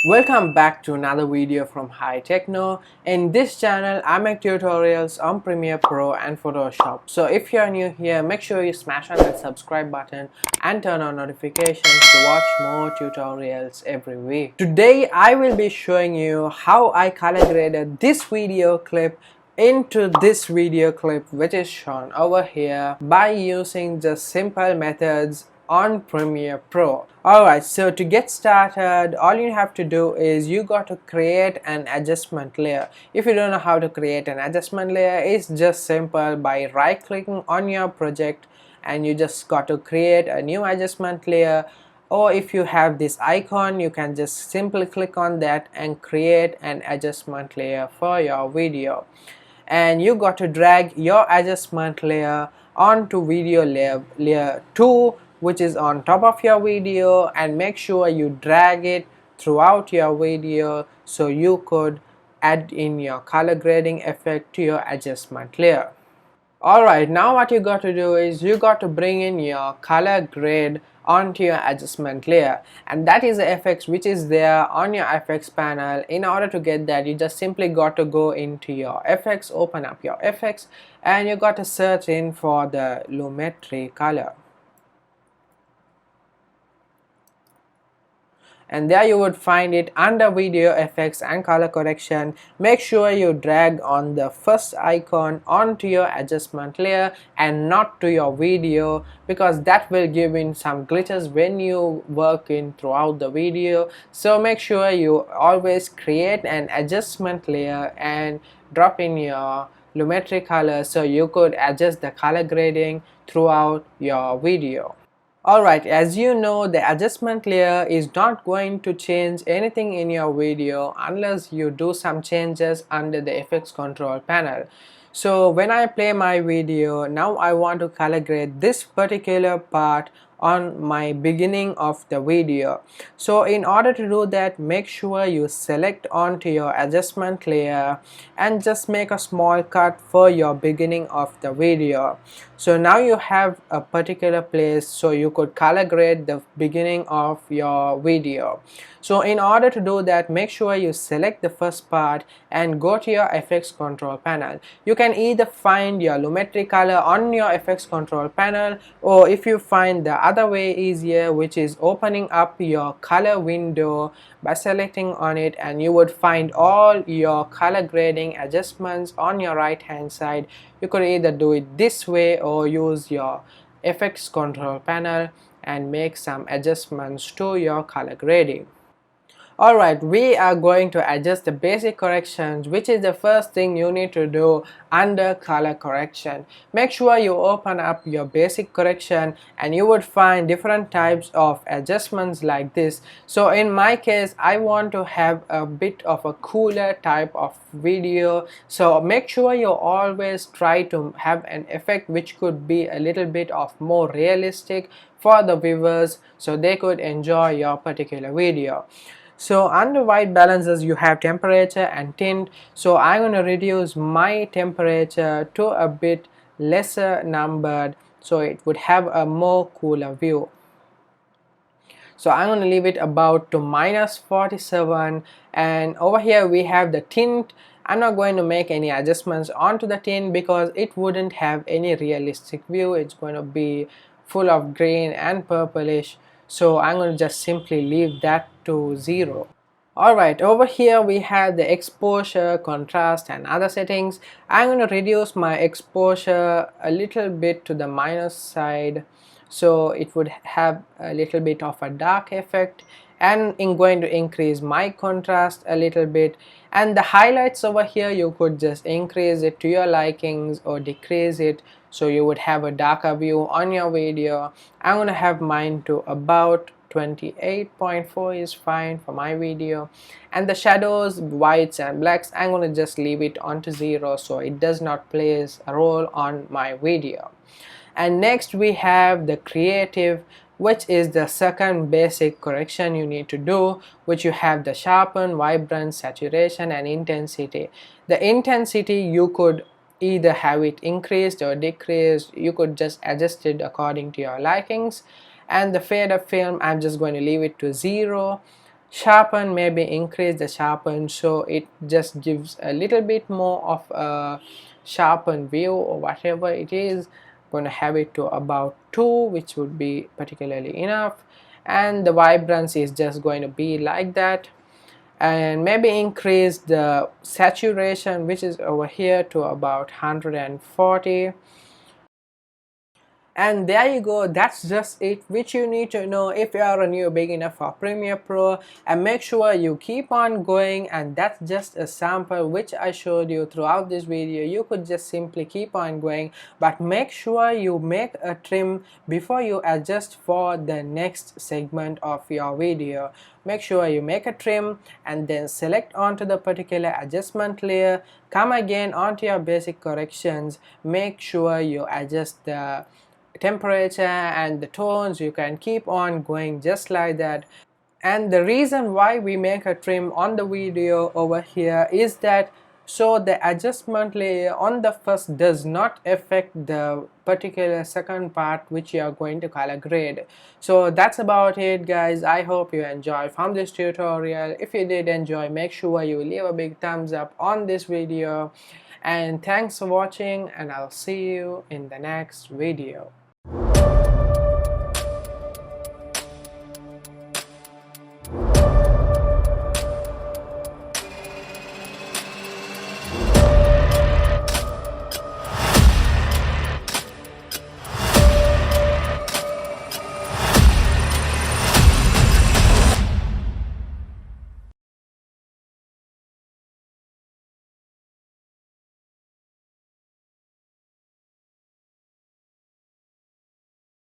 Welcome back to another video from High Techno. In this channel, I make tutorials on Premiere Pro and Photoshop. So if you're new here, make sure you smash on that subscribe button and turn on notifications to watch more tutorials every week. Today, I will be showing you how I color graded this video clip into this video clip which is shown over here by using just simple methods on Premiere Pro. Alright, so to get started, all you have to do is you got to create an adjustment layer. If you don't know how to create an adjustment layer, it's just simple by right clicking on your project and you just got to create a new adjustment layer. Or if you have this icon, you can just simply click on that and create an adjustment layer for your video. And you got to drag your adjustment layer onto video layer 2, which is on top of your video, and make sure you drag it throughout your video so you could add in your color grading effect to your adjustment layer. Alright, now what you got to do is you got to bring in your color grade onto your adjustment layer, and that is the effects which is there on your effects panel. In order to get that, you just simply got to go into your effects, open up your effects, and you got to search in for the lumetri color. And there you would find it under video effects and color correction. Make sure you drag on the first icon onto your adjustment layer and not to your video, because that will give in some glitches when you work in throughout the video. So make sure you always create an adjustment layer and drop in your lumetri color so you could adjust the color grading throughout your video. Alright, as you know, the adjustment layer is not going to change anything in your video unless you do some changes under the effects control panel. So when I play my video, now I want to color grade this particular part on my beginning of the video. So in order to do that, make sure you select onto your adjustment layer and just make a small cut for your beginning of the video. So now you have a particular place so you could color grade the beginning of your video. So in order to do that, make sure you select the first part and go to your effects control panel. You can either find your lumetri color on your effects control panel, or if you find the other way easier, which is opening up your color window by selecting on it, and you would find all your color grading adjustments on your right hand side. You could either do it this way or use your effects control panel and make some adjustments to your color grading. Alright, we are going to adjust the basic corrections, which is the first thing you need to do under color correction. Make sure you open up your basic correction and you would find different types of adjustments like this. So in my case, I want to have a bit of a cooler type of video, so make sure you always try to have an effect which could be a little bit of more realistic for the viewers so they could enjoy your particular video. So under white balances you have temperature and tint. So I'm going to reduce my temperature to a bit lesser numbered so it would have a more cooler view. So I'm going to leave it about to -47, and over here we have the tint. I'm not going to make any adjustments onto the tint because it wouldn't have any realistic view. It's going to be full of green and purplish. So I'm going to just simply leave that to 0. Alright, over here we have the exposure, contrast and other settings. I'm going to reduce my exposure a little bit to the minus side so it would have a little bit of a dark effect, and I'm going to increase my contrast a little bit, and the highlights over here you could just increase it to your likings or decrease it so you would have a darker view on your video. I'm going to have mine to about 28.4 is fine for my video, and the shadows, whites and blacks, I'm going to just leave it onto 0 so it does not play a role on my video. And next we have the creative, which is the second basic correction you need to do, which you have the sharpen, vibrance, saturation and intensity. The intensity you could either have it increased or decreased, you could just adjust it according to your likings. And the fade of film, I'm just going to leave it to 0 sharpen, maybe increase the sharpen so it just gives a little bit more of a sharpened view or whatever it is. Going to have it to about 2, which would be particularly enough, and the vibrance is just going to be like that. And maybe increase the saturation, which is over here, to about 140. And there you go, that's just it which you need to know if you are a new beginner for Premiere Pro. And make sure you keep on going, and that's just a sample which I showed you throughout this video. You could just simply keep on going, but make sure you make a trim before you adjust for the next segment of your video. Make sure you make a trim and then select onto the particular adjustment layer, come again onto your basic corrections, make sure you adjust the temperature and the tones. You can keep on going just like that. And the reason why we make a trim on the video over here is that so the adjustment layer on the first does not affect the particular second part which you are going to color grade. So that's about it, guys. I hope you enjoyed from this tutorial. If you did enjoy, make sure you leave a big thumbs up on this video, and thanks for watching, and I'll see you in the next video.